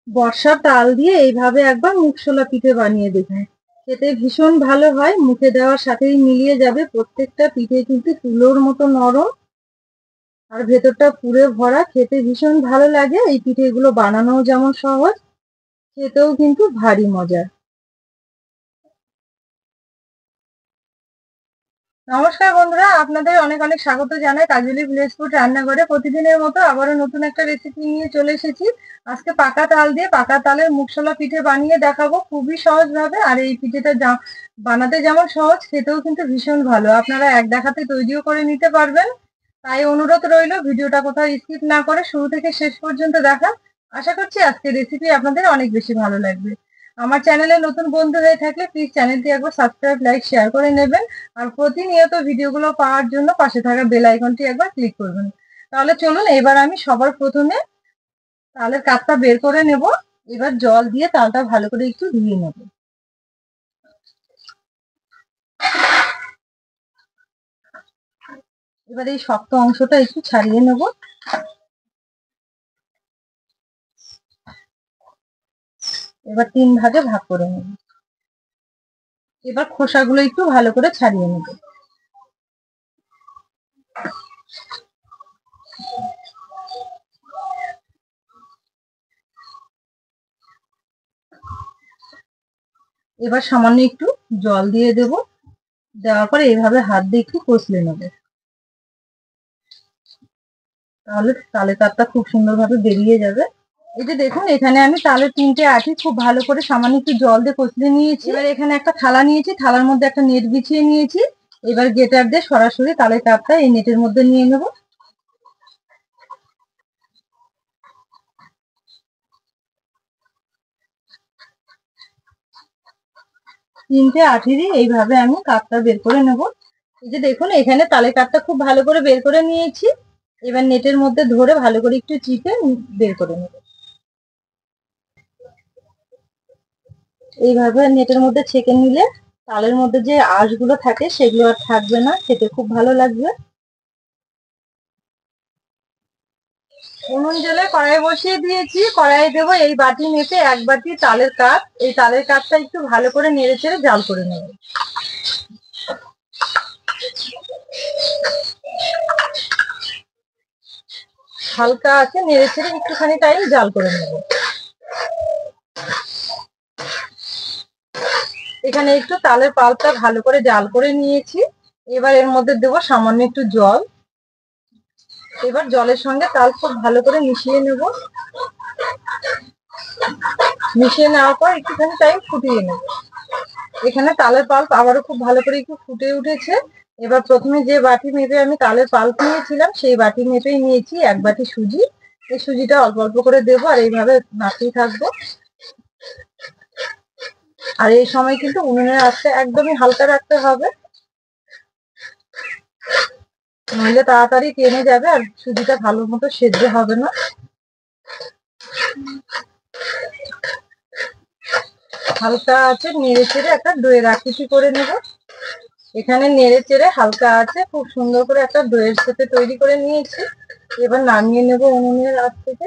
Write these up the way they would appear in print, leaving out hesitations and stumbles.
বর্ষার তাল দিয়ে এইভাবে একবার মুগশোলা পিঠে বানিয়ে দেখুন। খেতে ভীষণ ভালো হয়, মুখে দেওয়ার সাথেই মিলিয়ে যাবে। প্রত্যেকটা পিঠে কিন্তু তুলোর মতো নরম আর ভেতরটা পুরে ভরা, খেতে ভীষণ ভালো লাগে। এই পিঠেগুলো বানানোও যেমন সহজ, খেতেও কিন্তু ভারী মজার। নমস্কার বন্ধুরা, আপনাদের অনেক অনেক স্বাগত জানাই কাজলি ভিলেজ ফুড রান্নাঘরে। প্রতিদিনের মতো আবারও নতুন একটা রেসিপি নিয়ে চলে এসেছি। আজকে পাকা তাল দিয়ে পাকা তালের মুগশোলা পিঠে বানিয়ে দেখাবো খুবই সহজ ভাবে। আর এই পিঠেটা বানাতে যেমন সহজ, খেতেও কিন্তু ভীষণ ভালো। আপনারা এক দেখাতে তৈরিও করে নিতে পারবেন। তাই অনুরোধ রইল, ভিডিওটা কোথাও স্কিপ না করে শুরু থেকে শেষ পর্যন্ত দেখা। আশা করছি আজকের রেসিপি আপনাদের অনেক বেশি ভালো লাগবে। আমার চ্যানেলে নতুন বন্ধু হয়ে থাকলে প্লিজ চ্যানেলটি একবার সাবস্ক্রাইব, লাইক, শেয়ার করে নেবেন। আর প্রতিনিয়ত ভিডিওগুলো পাওয়ার জন্য পাশে থাকা বেল আইকনটি একবার ক্লিক করবেন। তাহলে চলুন, এবার আমি সবার প্রথমে তালের কাপটা বের করে নেব। এবার জল দিয়ে তালটা ভালো করে একটু ধুয়ে নেব। এবার এই শক্ত অংশটা একটু ছাড়িয়ে নেব। এবার 3 ভাগে ভাগ করে নেব। এবার খোসাগুলো একটু ভালো করে ছাড়িয়ে নেব। এবার সামান্য একটু জল দিয়ে দেব। দেওয়ার পরে এইভাবে হাত দিয়ে একটু কষলে নেব। তাহলে তালের কাপটা খুব সুন্দরভাবে বেরিয়ে যাবে। এই যে দেখুন, এখানে আমি তালের 3টে আঁটি খুব ভালো করে সামান্য একটু জল দিয়ে কষলে নিয়েছি। এবার এখানে একটা থালা নিয়েছি, থালার মধ্যে একটা নেট বিছিয়ে নিয়েছি। এবার গ্রেটার দিয়ে সরাসরি তালের কাপটা এই নেটের মধ্যে নিয়ে নেব। তিনটে আঁটিরই এইভাবে আমি কাপটা বের করে নেব। এই যে দেখুন, এখানে তালের কাপটা খুব ভালো করে বের করে নিয়েছি। এবার নেটের মধ্যে ধরে ভালো করে একটু চিপে বের করে নেব। এইভাবে নেটের মধ্যে ছেঁকে নিলে তালের মধ্যে যে আঁশগুলো থাকে সেগুলো আর থাকবে না, খেতে খুব ভালো লাগবে। উনুন জ্বলে কড়াই বসিয়ে দিয়েছি। কড়াইয়ে দেবো এই বাটি মেপে 1 বাটি তালের কাপ। এই তালের কাপটা একটু ভালো করে নেড়ে চেড়ে জাল করে নেব। হালকা আছে নেড়ে চেড়ে একটুখানি টাইম জাল করে নেব। এখানে একটু তালের পাল্পটা ভালো করে জাল করে নিয়েছি। এবার এর মধ্যে দেবো সামান্য একটু জল। এবার জলের সঙ্গে তাল খুব ভালো করে মিশিয়ে নেব। মিশিয়ে নেওয়ার পর একটুখানি টাইম ফুটিয়ে নেব। এখানে তালের পাল্প আবারও খুব ভালো করে একটু ফুটে উঠেছে। এবার প্রথমে যে বাটি মেপে আমি তালের পাল্প নিয়েছিলাম সেই বাটি মেপেই নিয়েছি 1 বাটি সুজি। এই সুজিটা অল্প অল্প করে দেবো আর এইভাবে নাড়তেই থাকবো। আর এই সময় কিন্তু উনুনের আঁচটা একদমই হালকা রাখতে হবে, নইলে তাড়াতাড়ি টেনে যাবে আর সুজিটা ভালো মতো সেদ্ধ হবে না। হালকা আছে নেড়ে চেড়ে একটা দইয়ের আকৃতি করে নেব। এখানে নেড়ে চেড়ে হালকা আছে খুব সুন্দর করে একটা দইয়ের সাথে তৈরি করে নিয়েছি। এবার নামিয়ে নেব উনুনের আঁচ থেকে।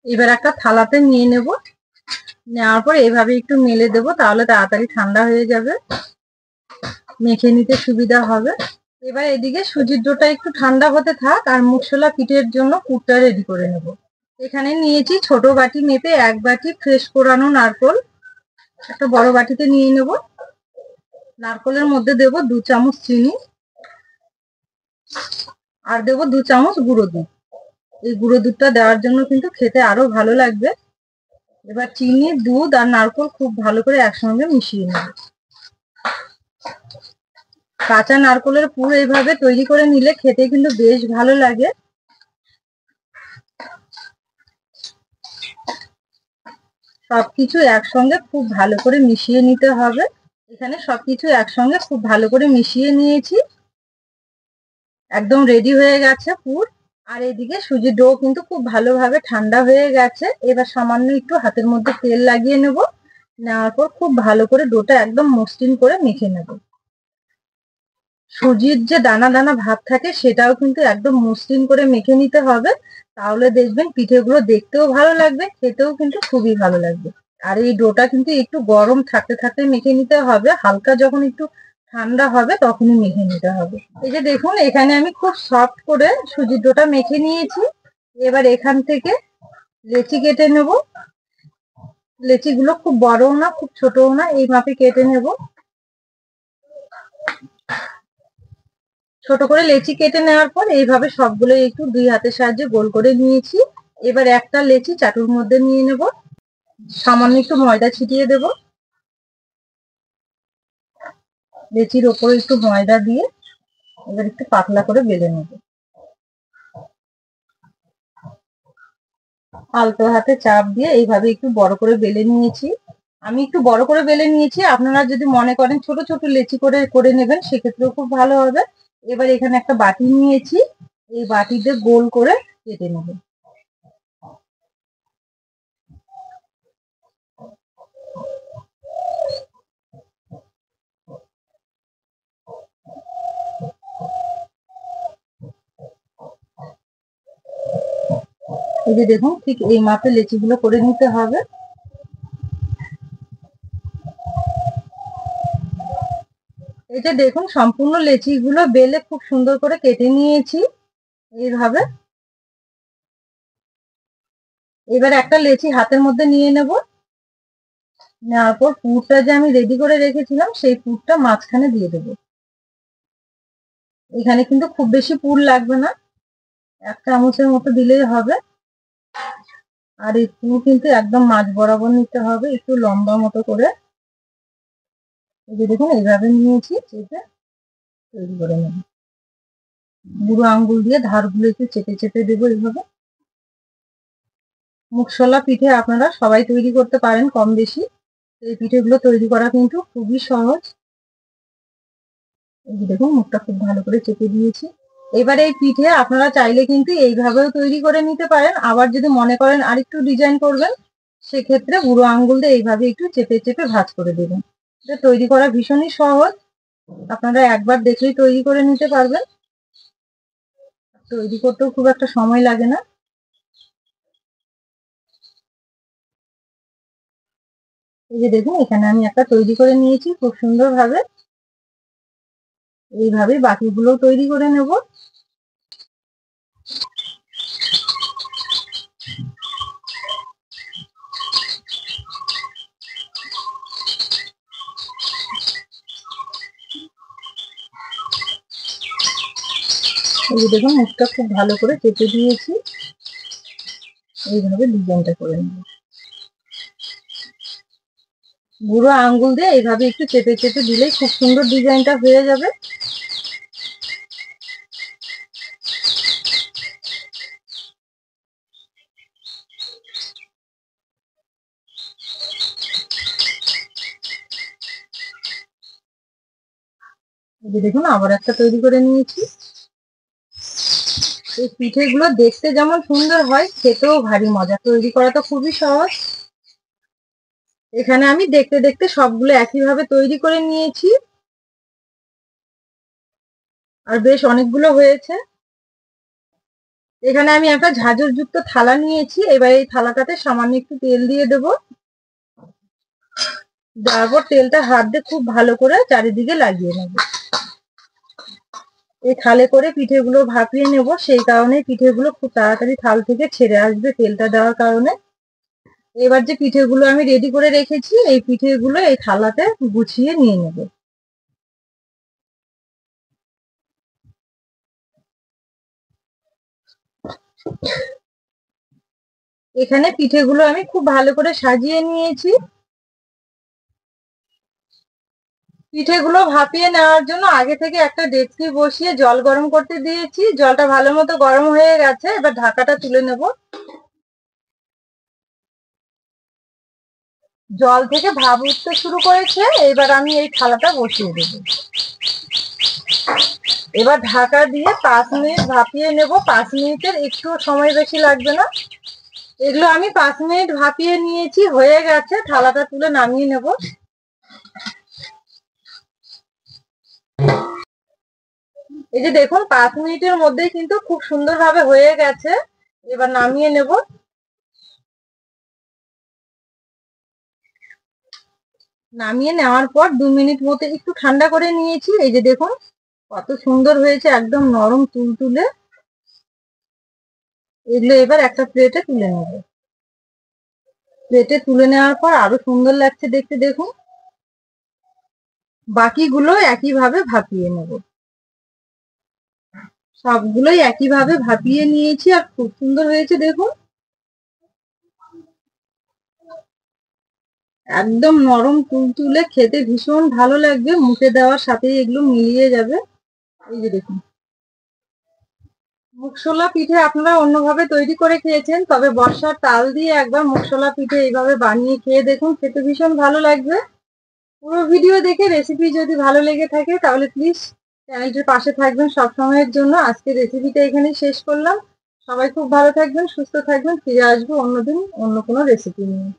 এবার একটা থালাতে নিয়ে নেব। নেওয়ার পর এভাবে একটু মেলে দেব, তাহলে তাড়াতাড়ি ঠান্ডা হয়ে যাবে, মেখে নিতে সুবিধা হবে। এবার এদিকে সুজির ডোটা একটু ঠান্ডা হতে থাক আর মুগশোলা পিঠের জন্য পুরটা রেডি করে নেব। এখানে নিয়েছি ছোট বাটি মেপে 1 বাটি ফ্রেশ কোরানো নারকোল। একটা বড় বাটিতে নিয়ে নেব। নারকোলের মধ্যে দেব 2 চামচ চিনি আর দেব 2 চামচ গুঁড়ো দুধ। এই গুঁড়ো দুধটা দেওয়ার জন্য কিন্তু খেতে আরো ভালো লাগবে। এবার চিনি, দুধ আর নারকোল খুব ভালো করে একসঙ্গে মিশিয়ে নেব। কাঁচা নারকোলের পুর এইভাবে তৈরি করে নিলে খেতে কিন্তু বেশ ভালো লাগে। সবকিছু একসঙ্গে খুব ভালো করে মিশিয়ে নিতে হবে। এখানে সবকিছু একসঙ্গে খুব ভালো করে মিশিয়ে নিয়েছি। একদম রেডি হয়ে গেছে পুর। আর এদিকে সুজির ডো কিন্তু খুব ভালোভাবে ঠান্ডা হয়ে গেছে। এবার সামান্য একটু হাতের মধ্যে তেল লাগিয়ে নেব। নেওয়ার পর খুব ভালো করে ডোটা একদম মসৃণ করে মেখে নেব। সুজির যে দানা দানা ভাব থাকে সেটাও কিন্তু একদম মসৃণ করে মেখে নিতে হবে, তাহলে দেখবেন পিঠেগুলো দেখতেও ভালো লাগবে, খেতেও কিন্তু খুবই ভালো লাগবে। আর এই ডোটা কিন্তু একটু গরম থাকতে থাকতে মেখে নিতে হবে, হালকা যখন একটু ঠান্ডা হবে তখনই মেখে নিতে হবে। এই যে দেখুন এখানে আমি খুব সফট করে সুজির ডোটা মেখে নিয়েছি। এবার এখান থেকে লেচি কেটে নেব। লেচিগুলো খুব বড়ও না খুব ছোটও না, এই মাপে কেটে নেব। ছোট করে লেচি কেটে নেওয়ার পর এইভাবে সবগুলো একটু দুই হাতের সাহায্যে গোল করে নিয়েছি। এবার একটা লেচি চাটুর মধ্যে নিয়ে নেব, সামান্য একটু ময়দা ছিটিয়ে দেব। লেচির ওপরে একটু ময়দা দিয়ে এবার একটু পাতলা করে বেলে নেব। আলতো হাতে চাপ দিয়ে এইভাবে একটু বড় করে বেলে নিয়েছি। আমি একটু বড় করে বেলে নিয়েছি, আপনারা যদি মনে করেন ছোট ছোট লেচি করে করে নেবেন সেক্ষেত্রেও খুব ভালো হবে। এবার এখানে একটা বাটি নিয়েছি, এই বাটিতে গোল করে কেটে নেব। এই যে দেখুন ঠিক এই মাপে লেচিগুলো করে নিতে হবে। এই যে দেখুন সম্পূর্ণ লেচিগুলো বেলে খুব সুন্দর করে কেটে নিয়েছি এইভাবে। এবার একটা লেচি হাতের মধ্যে নিয়ে নেব, নেওয়ার পর পুরটা যে আমি রেডি করে রেখেছিলাম সেই পুরটা মাঝখানে দিয়ে দেব। এখানে কিন্তু খুব বেশি পুর লাগবে না, 1 চামচের মতো দিলেই হবে। আর এই পুর কিন্তু একদম মাঝ বরাবর নিতে হবে, একটু লম্বা মতো করে। এই যে দেখুন এইভাবে নিয়েছি, চেপে তৈরি করে নেব। বুড়ো আঙ্গুল দিয়ে ধারগুলো একটু চেপে চেপে দেবো এইভাবে। মুগশলা পিঠে আপনারা সবাই তৈরি করতে পারেন কম বেশি। এই পিঠেগুলো তৈরি করা কিন্তু খুবই সহজ। এই যে দেখুন মুখটা খুব ভালো করে চেপে দিয়েছি। এবার এই পিঠে আপনারা চাইলে কিন্তু এইভাবেও তৈরি করে নিতে পারেন, আবার যদি মনে করেন আরেকটু ডিজাইন করবেন সেক্ষেত্রে বুড়ো আঙ্গুল দিয়ে এইভাবে একটু চেপে চেপে ভাঁজ করে দেবেন। এটা তৈরি করা ভীষণই সহজ, আপনারা একবার দেখলেই তৈরি করে নিতে পারবেন। তৈরি করতেও খুব একটা সময় লাগে না। এই যে দেখুন এখানে আমি একটা তৈরি করে নিয়েছি খুব সুন্দর ভাবে। এইভাবে বাকিগুলোও তৈরি করে নেব। এই যে দেখুন মুখটা খুব ভালো করে চেপে দিয়েছি, এইভাবে ডিজাইনটা করে নেব। বুড়ো আঙ্গুল দিয়ে এইভাবে একটু চেপে চেপে দিলেই খুব সুন্দর ডিজাইনটা হয়ে যাবে। এই যে দেখুন আবার একটা তৈরি করে নিয়েছি। এই পিঠেগুলো দেখতে যেমন সুন্দর হয় খেতেও ভারী মজা, তৈরি করা তো খুবই সহজ। এখানে আমি দেখতে দেখতে সবগুলো একইভাবে তৈরি করে নিয়েছি, আর বেশ অনেকগুলো হয়েছে। এখানে আমি একটা ঝাঁঝর যুক্ত থালা নিয়েছি, এবার এই থালাটাতে সামান্য একটু তেল দিয়ে দেবো। দেওয়ার পর তেলটা হাত দিয়ে খুব ভালো করে চারিদিকে লাগিয়ে নেব। এই থালে করে পিঠেগুলো ভাপিয়ে নেব, সেই কারণে পিঠেগুলো খুব তাড়াতাড়ি থাল থেকে ছেড়ে আসবে তেলটা দেওয়ার কারণে। এবার যে পিঠেগুলো আমি রেডি করে রেখেছি এই পিঠেগুলো এই থালাতে গুছিয়ে নিয়ে নেব। এখানে পিঠেগুলো আমি খুব ভালো করে সাজিয়ে নিয়েছি। পিঠেগুলো ভাপিয়ে নেওয়ার জন্য আগে থেকে একটা ডেকচি বসিয়ে জল গরম করতে দিয়েছি, জলটা ভালো মতো গরম হয়ে গেছে, এবার ঢাকাটা তুলে নেব। জল থেকে ভাপ উঠতে শুরু করেছে, এবার আমি এই থালাটা বসিয়ে দেবো। এবার ঢাকা দিয়ে 5 মিনিট ভাপিয়ে নেব। 5 মিনিটের একটু সময় বেশি লাগবে না। এগুলো আমি 5 মিনিট ভাপিয়ে নিয়েছি, হয়ে গেছে, থালাটা তুলে নামিয়ে নেব। এই যে দেখুন 5 মিনিটের মধ্যেই কিন্তু খুব সুন্দরভাবে হয়ে গেছে। এবার নামিয়ে নেব। নামিয়ে নেওয়ার পর 2 মিনিট মতো একটু ঠান্ডা করে নিয়েছি। এই যে দেখুন কত সুন্দর হয়েছে, একদম নরম তুলতুলে। এগুলো এবার একটা প্লেটে তুলে নেব। প্লেটে তুলে নেওয়ার পর আরো সুন্দর লাগছে দেখতে, দেখুন। বাকিগুলো একইভাবে ভাপিয়ে নেব। সবগুলোই একইভাবে ভাপিয়ে নিয়েছি আর খুব সুন্দর হয়েছে দেখুন, একদম নরম তুলতুলে, খেতে ভীষণ ভালো লাগবে। মুখে দেওয়ার সাথেই এগুলো মিলিয়ে যাবে। এই যে দেখুন, মুগশলা পিঠে আপনারা অন্যভাবে তৈরি করে খেয়েছেন, তবে বর্ষার তাল দিয়ে একবার মুগশলা পিঠে এইভাবে বানিয়ে খেয়ে দেখুন, খেতে ভীষণ ভালো লাগবে। পুরো ভিডিও দেখে রেসিপি যদি ভালো লেগে থাকে তাহলে প্লিজ চ্যানেলটির পাশে থাকবেন সব সময়ের জন্য। আজকে রেসিপিটা এখানেই শেষ করলাম। সবাই খুব ভালো থাকবেন, সুস্থ থাকবেন। ফিরে আসবো অন্যদিন অন্য কোনো রেসিপি নিয়ে।